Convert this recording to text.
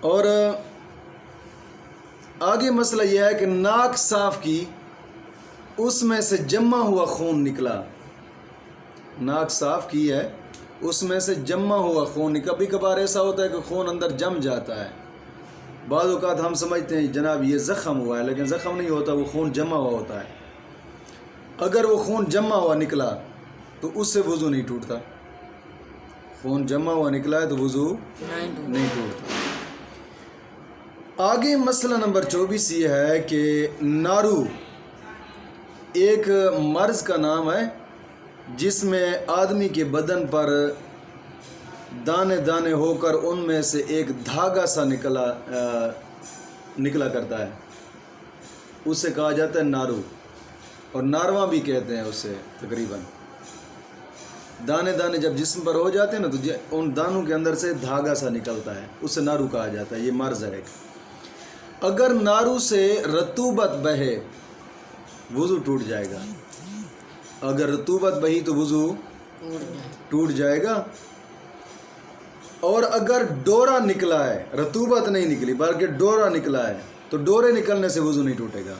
اور آگے مسئلہ یہ ہے کہ ناک صاف کی، اس میں سے جمع ہوا خون نکلا، ناک صاف کی ہے، اس میں سے جمع ہوا خون، کبھی کبھار ایسا ہوتا ہے کہ خون اندر جم جاتا ہے، بعض اوقات ہم سمجھتے ہیں جناب یہ زخم ہوا ہے، لیکن زخم نہیں ہوتا، وہ خون جمع ہوا ہوتا ہے۔ اگر وہ خون جمع ہوا نکلا تو اس سے وضو نہیں ٹوٹتا، خون جمع ہوا نکلا ہے تو وضو نہیں ٹوٹتا۔ آگے مسئلہ نمبر 24 یہ ہے کہ نارو ایک مرض کا نام ہے جس میں آدمی کے بدن پر دانے دانے ہو کر ان میں سے ایک دھاگا سا نکلا کرتا ہے، اسے کہا جاتا ہے نارو، اور نارواں بھی کہتے ہیں اسے تقریباً۔ دانے دانے جب جسم پر ہو جاتے ہیں نا تو ان دانوں کے اندر سے دھاگا سا نکلتا ہے، اسے نارو کہا جاتا ہے، یہ مرض ہے ایک۔ اگر نارو سے رطوبت بہے وضو ٹوٹ جائے گا، اگر رطوبت بہی تو وضو ٹوٹ جائے گا، اور اگر ڈورا نکلا ہے، رطوبت نہیں نکلی بلکہ ڈورا نکلا ہے، تو ڈورے نکلنے سے وضو نہیں ٹوٹے گا۔